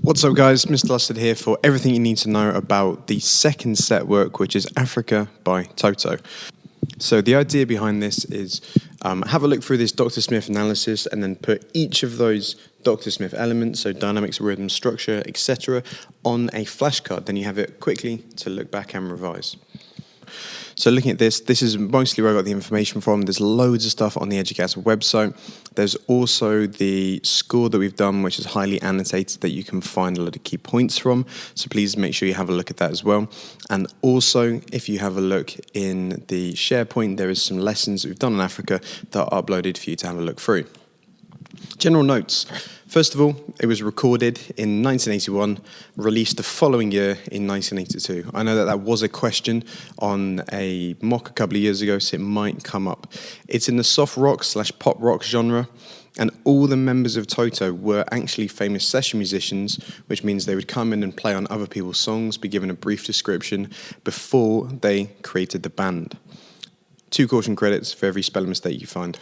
What's up guys, Mr. Lusted here for everything you need to know about the second set work, which is Africa by Toto. So the idea behind this is have a look through this Dr. Smith analysis and then put each of those Dr. Smith elements, so dynamics, rhythm, structure, etc., on a flashcard. Then you have it quickly to look back and revise. So looking at this is mostly where I got the information from. There's loads of stuff on the Educast website. There's also the score that we've done, which is highly annotated, that you can find a lot of key points from. So please make sure you have a look at that as well. And also, if you have a look in the SharePoint, there is some lessons that we've done on Africa that are uploaded for you to have a look through. General notes. First of all, it was recorded in 1981, released the following year in 1982. I know that was a question on a mock a couple of years ago, so it might come up. It's in the soft rock / pop rock genre, and all the members of Toto were actually famous session musicians, which means they would come in and play on other people's songs, be given a brief description before they created the band. 2 caution credits for every spelling mistake you find.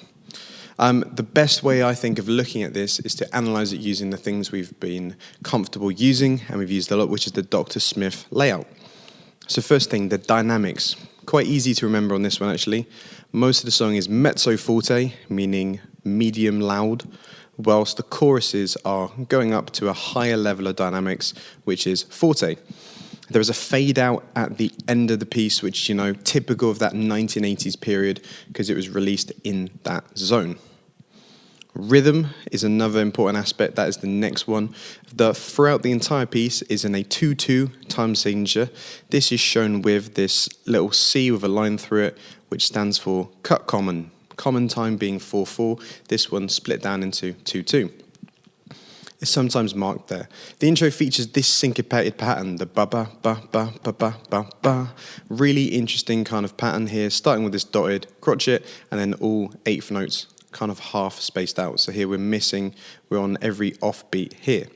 The best way I think of looking at this is to analyze it using the things we've been comfortable using and we've used a lot, which is the Dr. Smith layout. So first thing, the dynamics. Quite easy to remember on this one actually. Most of the song is mezzo forte, meaning medium loud, whilst the choruses are going up to a higher level of dynamics, which is forte. There is a fade out at the end of the piece, which, you know, typical of that 1980s period because it was released in that zone. Rhythm is another important aspect. That is the next one. Throughout the entire piece is in a 2/2 time signature. This is shown with this little C with a line through it, which stands for cut common. Common time being 4/4. This one split down into 2/2. Is sometimes marked there. The intro features this syncopated pattern, the ba-ba-ba-ba-ba-ba-ba. Really interesting kind of pattern here, starting with this dotted crotchet and then all 8th notes kind of half spaced out. So here we're on every offbeat here.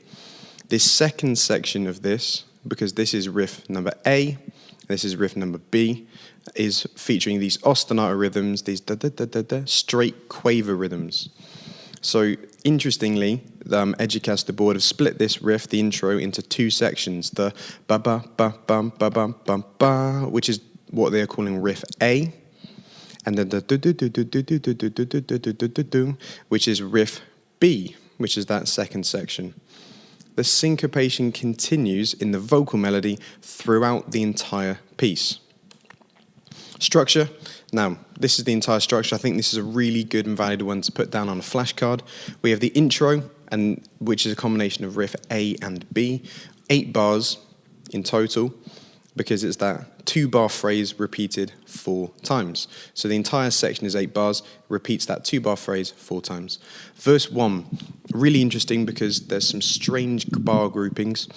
This second section of this, because this is riff number A, this is riff number B, is featuring these ostinato rhythms, these da-da-da-da-da, straight quaver rhythms. So interestingly, Educast, the board, have split this riff, the intro, into 2 sections. The ba-ba-ba-bum-ba-bum-bum-ba, which is what they are calling riff A, and then the do-do-do-do-do-do-do-do-do-do-do, which is riff B, which is that second section. The syncopation continues in the vocal melody throughout the entire piece. Structure. Now, this is the entire structure. I think this is a really good and valid one to put down on a flashcard. We have the intro, which is a combination of riff A and B, 8 bars in total, because it's that 2-bar phrase repeated 4 times. So the entire section is 8 bars, repeats that 2-bar phrase 4 times. Verse 1, really interesting because there's some strange bar groupings,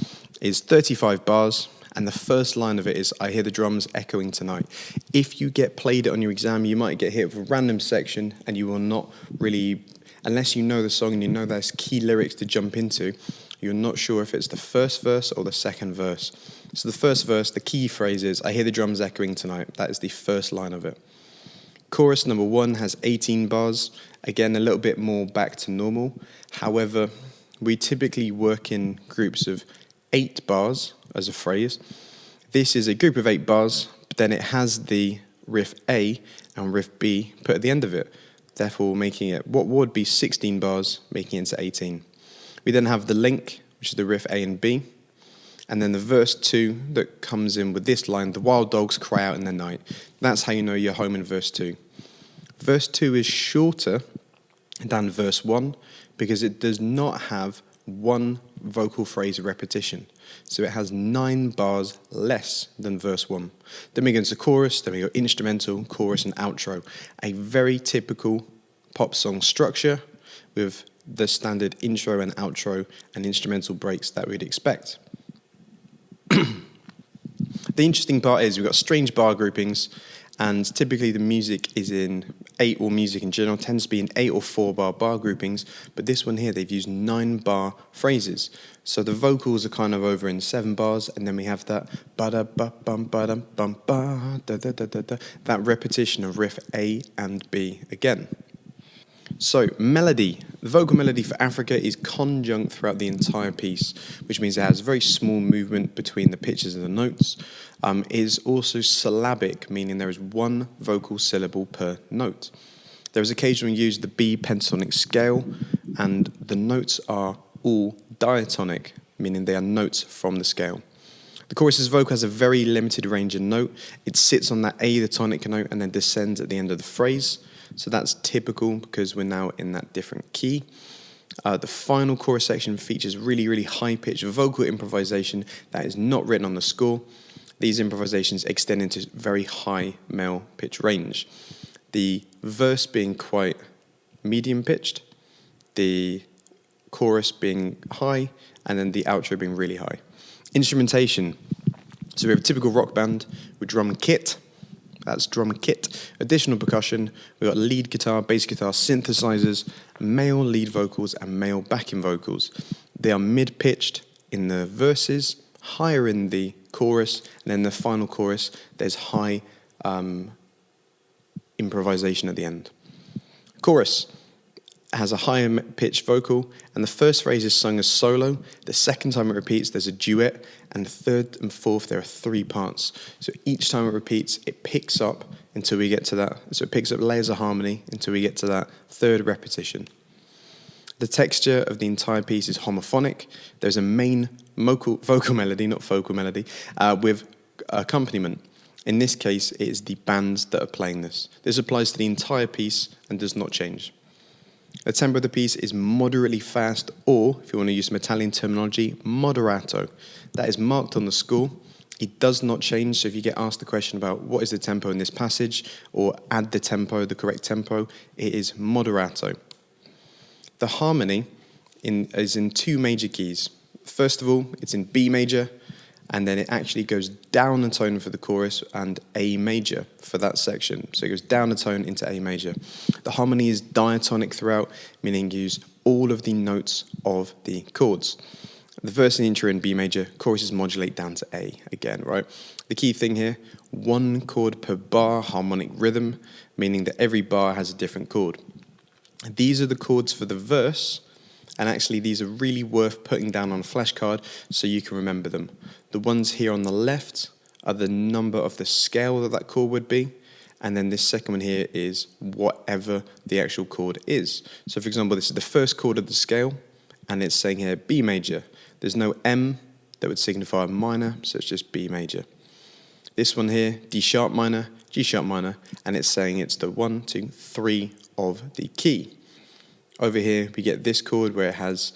is 35 bars, and the first line of it is, I hear the drums echoing tonight. If you get played it on your exam, you might get hit with a random section and you will not really, unless you know the song and you know there's key lyrics to jump into, you're not sure if it's the first verse or the second verse. So the first verse, the key phrase is, I hear the drums echoing tonight. That is the first line of it. Chorus number 1 has 18 bars. Again, a little bit more back to normal. However, we typically work in groups of 8 bars as a phrase. This is a group of 8 bars, but then it has the riff A and riff B put at the end of it, therefore making it what would be 16 bars, making it into 18. We then have the link, which is the riff A and B, and then the verse 2 that comes in with this line, the wild dogs cry out in the night. That's how you know you're home in verse 2. Verse 2 is shorter than verse 1 because it does not have 1 vocal phrase repetition. So it has 9 bars less than verse 1. Then we go into chorus, then we go instrumental, chorus, and outro. A very typical pop song structure with the standard intro and outro and instrumental breaks that we'd expect. The interesting part is we've got strange bar groupings, and typically the music is in 8, or music in general tends to be in 8 or 4 bar groupings, but this one here they've used 9 bar phrases. So the vocals are kind of over in 7 bars, and then we have that ba-da-ba-bum-ba-dum-bum-ba, da-da-da-da-da, that repetition of riff A and B again. So, melody. The vocal melody for Africa is conjunct throughout the entire piece, which means it has very small movement between the pitches and the notes. It is also syllabic, meaning there is one vocal syllable per note. There is occasionally used the B pentatonic scale, and the notes are all diatonic, meaning they are notes from the scale. The chorus's vocal has a very limited range of note. It sits on that A, the tonic note, and then descends at the end of the phrase. So that's typical because we're now in that different key. The final chorus section features really, really high-pitched vocal improvisation that is not written on the score. These improvisations extend into very high male pitch range. The verse being quite medium-pitched, the chorus being high, and then the outro being really high. Instrumentation. So we have a typical rock band with drum kit. That's drum kit. Additional percussion. We've got lead guitar, bass guitar, synthesizers, male lead vocals, and male backing vocals. They are mid-pitched in the verses, higher in the chorus, and then the final chorus, there's high improvisation at the end. Chorus has a higher pitched vocal, and the first phrase is sung as solo. The second time it repeats, there's a duet, and the third and fourth, there are 3 parts. So each time it repeats, it picks up until we get to that. So it picks up layers of harmony until we get to that third repetition. The texture of the entire piece is homophonic. There's a main vocal melody, not vocal melody, with accompaniment. In this case, it is the bands that are playing this. This applies to the entire piece and does not change. The tempo of the piece is moderately fast, or, if you want to use some Italian terminology, moderato. That is marked on the score. It does not change, so if you get asked the question about what is the tempo in this passage, or add the tempo, the correct tempo, it is moderato. The harmony is in 2 major keys. First of all, it's in B major, and then it actually goes down a tone for the chorus and A major for that section. So it goes down a tone into A major. The harmony is diatonic throughout, meaning use all of the notes of the chords. The verse and intro in B major, choruses modulate down to A again, right? The key thing here, 1 chord per bar harmonic rhythm, meaning that every bar has a different chord. These are the chords for the verse, and actually these are really worth putting down on a flashcard so you can remember them. The ones here on the left are the number of the scale that chord would be, and then this second one here is whatever the actual chord is. So for example, this is the first chord of the scale, and it's saying here B major. There's no M that would signify a minor, so it's just B major. This one here, D sharp minor, G sharp minor, and it's saying it's the 1, 2, 3 of the key. Over here, we get this chord where it has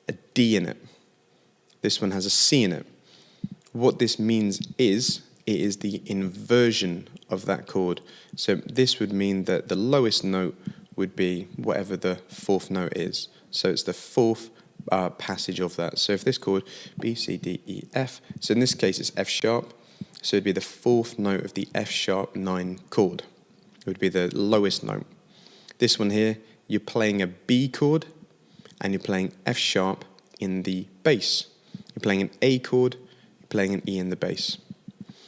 a D in it. This one has a C in it. What this means is, it is the inversion of that chord. So this would mean that the lowest note would be whatever the 4th note is. So it's the 4th passage of that. So if this chord, B, C, D, E, F, so in this case it's F sharp, so it'd be the 4th note of the F sharp 9 chord. It would be the lowest note. This one here, you're playing a B chord, and you're playing F sharp in the bass. You're playing an A chord, you're playing an E in the bass.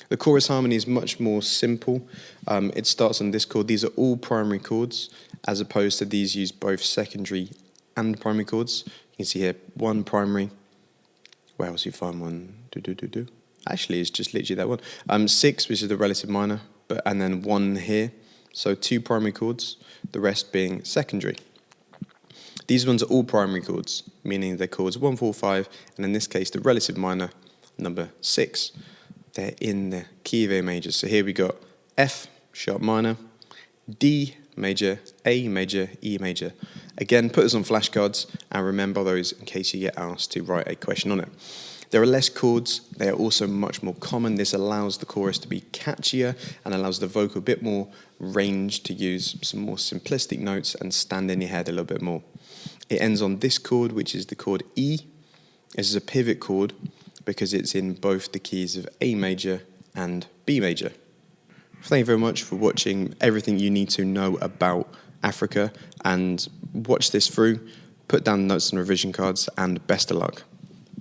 The chorus harmony is much more simple. It starts on this chord. These are all primary chords, as opposed to these use both secondary and primary chords. You can see here, 1 primary. Where else you find one? Actually, it's just literally that one. 6, which is the relative minor, and then 1 here. So 2 primary chords, the rest being secondary. These ones are all primary chords, meaning they're chords 1, 4, 5, and in this case, the relative minor, number 6. They're in the key of A major. So here we got F sharp minor, D major, A major, E major. Again, put this on flashcards and remember those in case you get asked to write a question on it. There are less chords. They are also much more common. This allows the chorus to be catchier and allows the vocal a bit more range to use some more simplistic notes and stand in your head a little bit more. It ends on this chord, which is the chord E. This is a pivot chord because it's in both the keys of A major and B major. Thank you very much for watching everything you need to know about Africa, and watch this through, put down notes and revision cards, and best of luck.